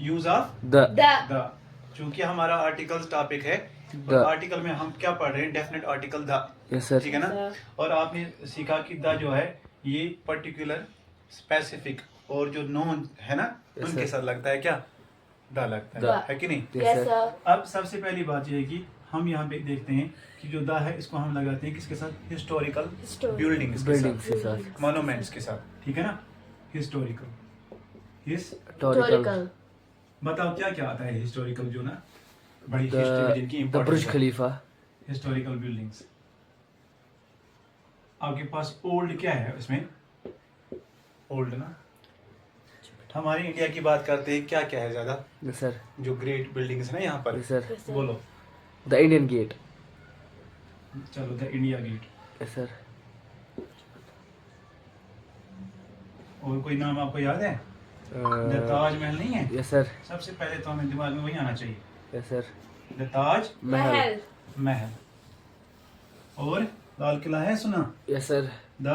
Use of The. The. चूंकि हमारा articles topic है, और आर्टिकल में हम क्या पढ़ रहे हैं? Definite article the. Yes sir. ठीक है ना? और आपने सीखा कि द जो है ये पर्टिकुलर, स्पेसिफिक और जो नोन है ना, Yes, उनके sir. साथ लगता है क्या? द लगता द। है कि नहीं? Yes sir. अब सबसे पहली बात यह है कि हम यहाँ पे देखते हैं कि जो द है इसको हम लगाते हैं किसके साथ? हिस्टोरिकल बिल्डिंग्स के Buildings के साथ, साथ. मॉन्यूमेंट्स के साथ। ठीक है ना? हिस्टोरिकल। Historical. बताओ क्या क्या आता है हिस्टोरिकल, जो ना बड़ी हिस्ट्री में जिनकी The Burj इंपॉर्टेंस है। Khalifa. Historical buildings. आपके पास ओल्ड क्या है उसमें? ओल्ड ना, हमारे इंडिया की बात करते हैं, क्या क्या है ज्यादा? Yes sir. जो ग्रेट बिल्डिंग्स है ना यहाँ पर। Yes sir. बोलो। The Indian Gate. चलो, the India Gate. Yes sir. और कोई नाम आपको याद है? द ताजमहल नहीं है? Yes sir. सबसे पहले तो हमें दिमाग में वही आना चाहिए, Yes sir. The Taj Mahal. महल। और लाल किला है सुना? Yes sir. The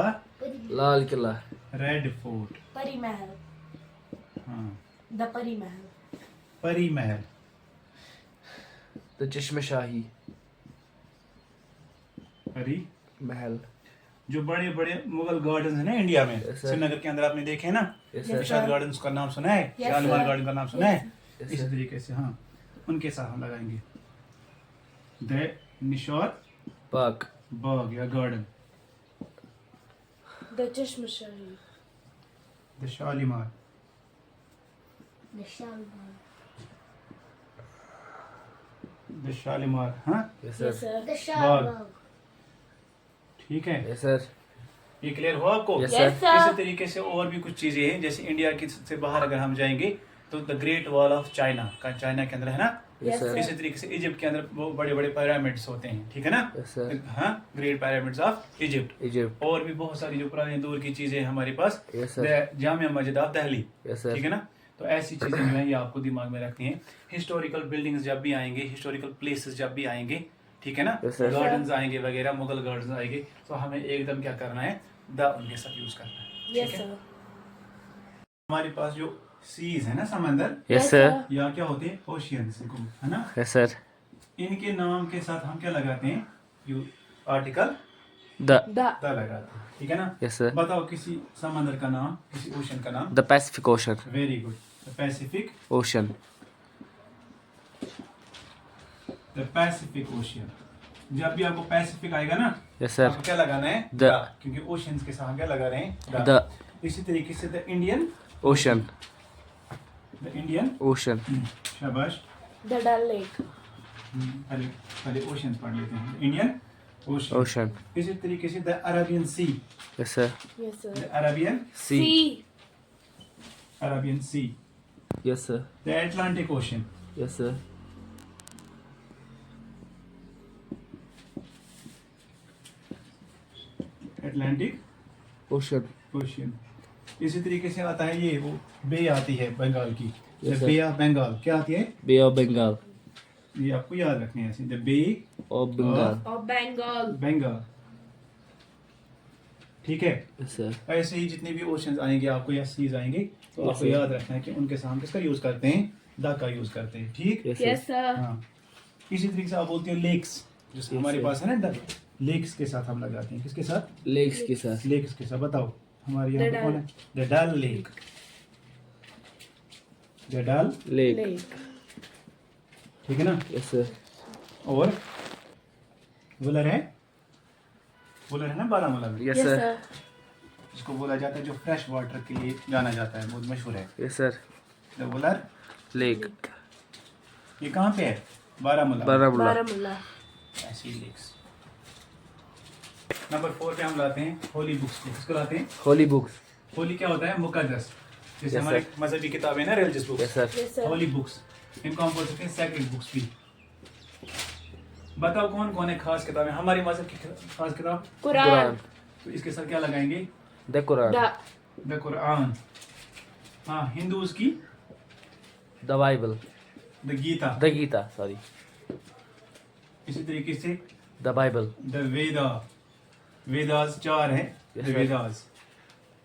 Lal Killa. Red fort. परी महल। हाँ, द परी महल। परी महल। The Chashma Shahi. परी Mahal. जो बड़े बड़े मुगल गार्डन्स हैं ना इंडिया में, Yes, sir. श्रीनगर के अंदर आपने देखे हैं ना? Yes sir. विशाल गार्डन्स का नाम सुना है? Yes, Shalimar sir. गार्डन का नाम सुना है? Yes, इसी sir. तरीके से हाँ, उनके साथ हम लगाएंगे द निशात Park. बाग या garden. The Chashmashahi. The Shalimar. The Shalimar. The Shalimar. हाँ, Yes sir. द शालीमार। ठीक है, Yes sir. ये क्लियर हुआ आपको? Yes, Yes, sir. इसी तरीके से और भी कुछ चीजें हैं, जैसे इंडिया की से बाहर अगर हम जाएंगे तो the great wall of China का, चाइना के अंदर है ना? Yes sir. इसी तरीके से इजिप्ट के अंदर वो बड़े बड़े पिरामिड्स होते हैं। ठीक है ना? Yes sir. हाँ, great pyramids of Egypt. Egypt. और भी बहुत सारी जो पुराने दौर की चीजें हैं हमारे पास। Yes sir. Jamia Masjid of Delhi. Yes sir. ठीक है ना? तो ऐसी चीजें जो है ये आपको दिमाग में रखनी है। हिस्टोरिकल बिल्डिंग्स जब भी आएंगे, हिस्टोरिकल प्लेसेस जब भी आएंगे, ठीक है ना, Yes, sir. गार्डन्स आएंगे वगैरह, मुगल गार्डन्स आएंगे, तो हमें एकदम क्या करना है? द उनके साथ यूज करना है। यस ठीक है? सर। हमारे पास जो सीज है ना, समंदर, Yes sir. या क्या होते हैं? ओशियंस, है ना? Yes sir. इनके नाम के साथ हम क्या लगाते हैं? You article The. The the लगाते हैं। ठीक है ना? Yes sir. बताओ किसी समंदर का नाम, किसी ओशन का नाम। The Pacific Ocean. वेरी गुड। The Pacific. Ocean. The Pacific ocean. जब भी आपको पैसिफिक आएगा ना, Yes sir. आपको क्या लगाना है? द। क्योंकि ओशियंस के साथ हम क्या लगा रहे हैं? The इसी तरीके से the Indian, Ocean. The Indian, Ocean. शाबाश। The Dal lake. पहले पहले ओशियंस पढ़ लेते हैं। Indian ocean. Ocean. इसी तरीके से the Arabian sea. Yes sir. Yes the sir. Arabian, Sea. Arabian sea. Yes sir. The Atlantic ocean. Yes sir. Atlantic Ocean. Ocean. इसी तरीके से आता है ये वो बे आती है बंगाल की, Yes, the sir. Bay of Bengal. क्या आती है? Bay of Bengal. ये आपको याद रखनी है ऐसे, द बे Of Bengal. और बंगाल। बंगाल। ठीक है? Yes sir. ऐसे ही जितने भी ओशंस आएंगे आपको या सीज आएंगे, तो Yes, आपको sir. याद रखना है कि उनके साथ हम किसका यूज करते हैं? द का यूज करते हैं। ठीक? Yes sir. Yes sir. हाँ, इसी तरीके से आप बोलते हो लेक्स, जो Yes, हमारे sir. पास है ना, द लेक्स के साथ हम लगाते हैं। किसके साथ? Lakes के साथ. लेक्स के साथ। बताओ हमारे यहाँ The पे कौन है? The Dal lake. The Dal, Lake. Lake. ठीक है ना? Yes sir. और वुलर है, वुलर है ना बारामूला में, Yes sir. जिसको बोला जाता है जो फ्रेश वाटर के लिए जाना जाता है, बहुत मशहूर है Yes sir. The Wular. Lake. ये कहाँ पे है? बारामूला। Baramulla. बारामूला। ऐसी लेक्स। नंबर 4 पे हम लाते हैं होली बुक्स। किसको लाते हैं? Holy books. होली क्या होता है? मुकद्दस। जैसे Yes, हमारी sir. मजहबी किताबें ना, religious Yes books, sir. Yes sir. Holy books, इनको हम बोल सकते हैं सैक्रेड बुक्स भी। बताओ कौन कौन है खास किताबें हमारी मजहब की? खास किताब कुरान। तो इसके साथ क्या लगाएंगे? The Quran. The the Quran. हाँ, हिंदूज की The Bible. The Gita. The Gita. Sorry. इसी तरीके से The Bible. The Veda. Vedas 4 हैं, Yes, द sir. वेदास।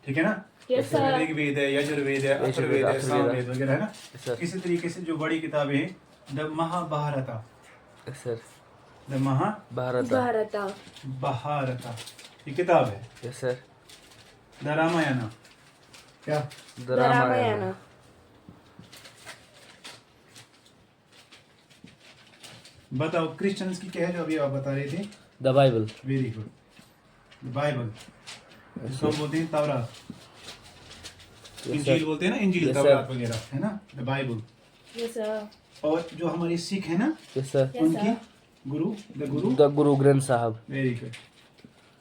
ठीक है ना? Yes, sir. ऋग्वेद है, यजुर्वेद है, अथर्ववेद है, सामवेद वगैरह है ना। Yes, sir. इसी तरीके से जो बड़ी किताबें हैं, the Mahabharata, Yes, sir. The Bharata. Bharata. ये किताब है। Yes, sir. द रामायण, क्या? The Ramayana. बताओ क्रिश्चियंस की क्या है जो अभी आप बता रहे थे? The Bible. Very good, Bible, इसको बोलते हैं तौरात, Yes, इंजील sir. बोलते हैं ना, इंजील, Yes, तौरात sir. वगैरह है ना, द बाइबल। Yes, sir. और जो हमारी सिख है ना, Yes, sir. Yes, उनकी sir. Guru, the Guru, The Guru Granth Sahib. Very गुड,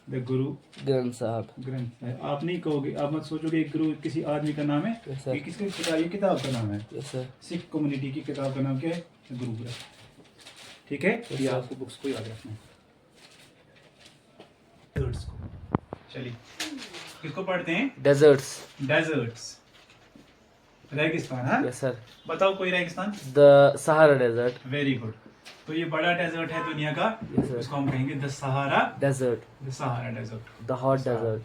द गुरु Granth Sahib. ग्रंथ है। आप नहीं कहोगे, आप मत सोचोगे एक गुरु किसी आदमी का नाम है, Yes, sir. ये किसकी किताब, ये किताब का नाम है। Yes, sir. सिख कम्युनिटी की किताब का नाम क्या है? द गुरु ग्रंथ। ठीक है, Yes, ये sir. आपको बुक्स को याद रखना है। Deserts को। चलिए, किसको पढ़ते हैं? Deserts. डेजर्ट्स, रेगिस्तान। हाँ, Yes, sir. बताओ कोई रेगिस्तान। The Sahara Desert. Very good. तो ये बड़ा डेजर्ट है दुनिया का, Yes, sir. इसको हम कहेंगे the Sahara, Desert. The Sahara desert. The hot desert.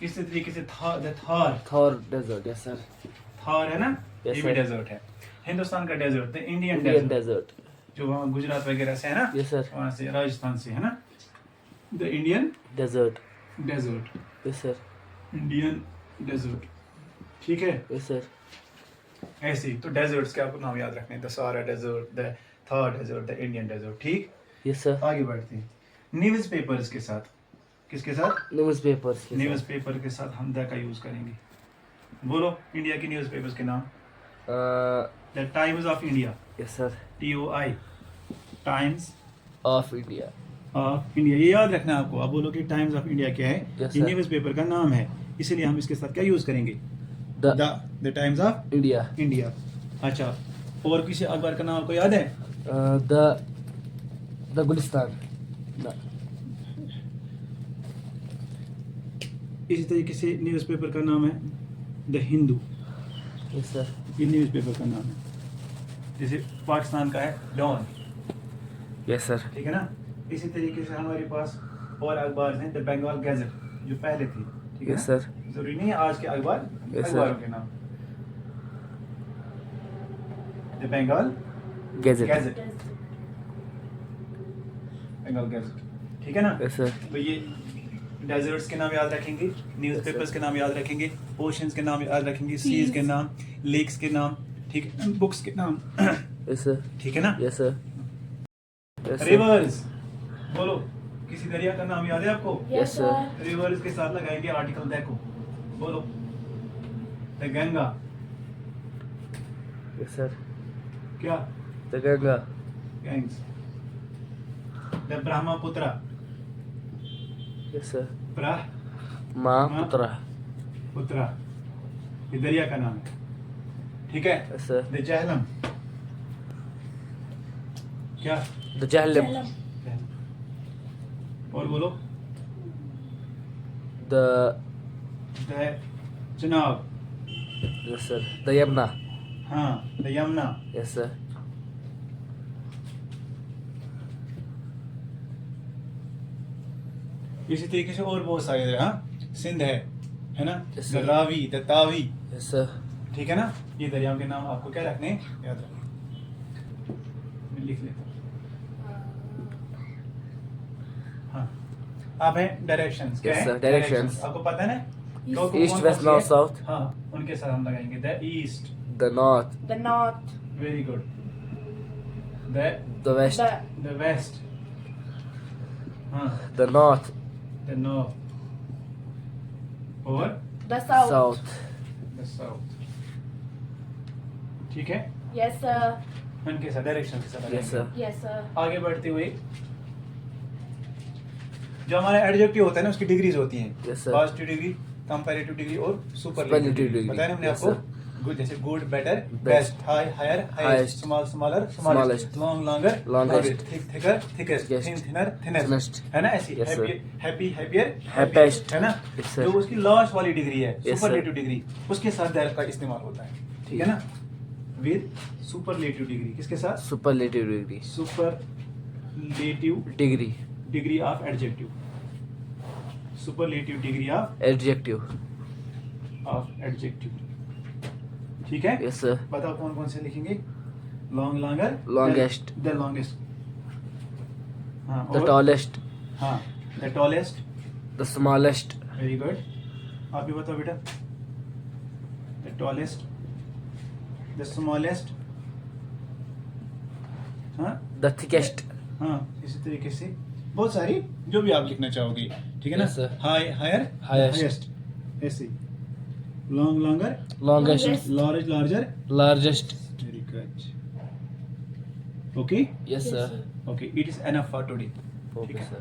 इसी तरीके से the Thar, Thor Desert. Yes, sir. Thar है ना, Yes, ये भी sir. डेजर्ट है। हिंदुस्तान का desert, the Indian Indian desert, desert. जो वहाँ गुजरात वगैरह से है ना, Yes, sir. वहाँ से राजस्थान से है ना, the Indian Desert. Desert, Yes, sir. Indian desert. ठीक है, Yes, sir. ऐसे ही तो डेजर्ट्स के आपको नाम याद रखने हैं, the Sahara desert, the Thar desert, the Indian desert. ठीक, Yes, sir. आगे बढ़ते हैं। न्यूज़ पेपर्स के साथ, किसके साथ? Newspapers. Yes, news sir. Paper के साथ हम द का यूज करेंगे। बोलो इंडिया की न्यूज़ पेपर्स के नाम। The times of India, Yes, sir. TOI, times Of India. Of India, ये याद रखना है आपको। आप बोलो कि टाइम्स ऑफ इंडिया क्या है? Yes, ये sir. न्यूज़ पेपर का नाम है, इसीलिए हम इसके साथ क्या यूज करेंगे? The the times of India. India. अच्छा, और किसी अखबार का नाम आपको याद है? The Gulistan. The इसी तरीके से न्यूज़ पेपर का नाम है द हिंदू, Yes, sir. ये न्यूज़ पेपर का नाम है। जैसे पाकिस्तान का है डॉन, Yes, sir. ठीक है ना। इसी तरीके से हमारे पास और अखबार हैं, द बंगाल गैजेट जो पहले थी, ठीक है Yes, ना? sir. जरूरी नहीं है आज के अखबार, Yes, sir. अखबारों के नाम, the Bengal Gazette. Gazette, Bengal gazette, ठीक है ना। Yes, sir. तो ये डेजर्ट्स के नाम याद रखेंगे, न्यूज़पेपर्स के नाम याद रखेंगे, ओशंस के नाम याद रखेंगे, सीज के नाम, लेक्स के नाम, ठीक है, बुक्स के नाम, Yes, sir. ठीक है ना। Yes, sir. Yes, sir. Reverse, बोलो किसी दरिया का नाम याद है आपको? Yes, sir. sir. रिवर्स के साथ लगाएंगे आर्टिकल देखो, बोलो द गंगा, Yes, sir. क्या? The Ganga. Gangs, the Brahmaputra, Yes, sir. Brahmaputra, Mahaputra. ये दरिया का नाम है, ठीक है। Yes, sir. द जहलम, क्या? The Jahlim. Jhelum. और बोलो The the Chenab, Yes, sir. The Yamna. हाँ द यमुना, Yes, sir. इसी तरीके से और बहुत सारे हैं। हाँ, सिंध है ना, Yes, the sir. Ravi, the Tawi, Yes, sir. ठीक है ना। ये दरियाओं के नाम आपको क्या रखने हैं, याद रखने। मैं लिख लेता हूँ। हाँ, आप हैं डायरेक्शंस, क्या Yes, है? sir, directions. आपको पता है ना? East, कौन- East, कौन west, सी north, है? south. हाँ, उनके साथ हम लगाएंगे the east, The North. The north. वेरी गुड, the The West. The west, हाँ, The North. द नॉर्थ, और the south. South. The south, ठीक है। Yes, sir. उनके साथ डायरेक्शन के साथ Yes, लगाएंगे। sir. Yes, sir. आगे बढ़ते हुए जो हमारा एडजेक्टिव होता है ना, उसकी डिग्रीज होती हैं। Yes, sir. Positive degree, comparative degree और सुपरलेटिव Superlative डिग्री। degree. बताया ना हमने Yes, आपको, गुड जैसे good, better, Best. Best, high, higher, highest, Highest. Small, smaller, Smallest. Smallest, long, longer, Longest. Thick, thicker, thickest, Thickest. Thin, thinner, thinnest, Thinnest. है ना। ऐसी Yes, sir. Happy, happier, Happiest. है ना। Yes, sir. जो उसकी last वाली degree है, Yes, sir. Superlative degree, उसके साथ दैट का इस्तेमाल होता है, ठीक है ना। विद सुपरलेटिव डिग्री, किसके साथ? Superlative degree. Superlative Degree. Degree of adjective, superlative degree of Adjective. Of adjective. ठीक है, Yes, sir. बताओ कौन कौन से लिखेंगे? Long, longer, Longest. The longest, हाँ, The और tallest. हाँ, the tallest, The smallest. Very good. आप भी बताओ बेटा, द टॉलेस्ट, द स्मॉलेस्ट, हाँ The thickest. हाँ, इसी तरीके से बहुत सारी जो भी आप लिखना चाहोगे, ठीक है ना? Yes, sir. High, higher, Highest. ऐसे long, longer, Longest. Longest. Large, larger, Largest. Very good. Okay Yes, sir. Okay, it is enough for today. Okay, sir.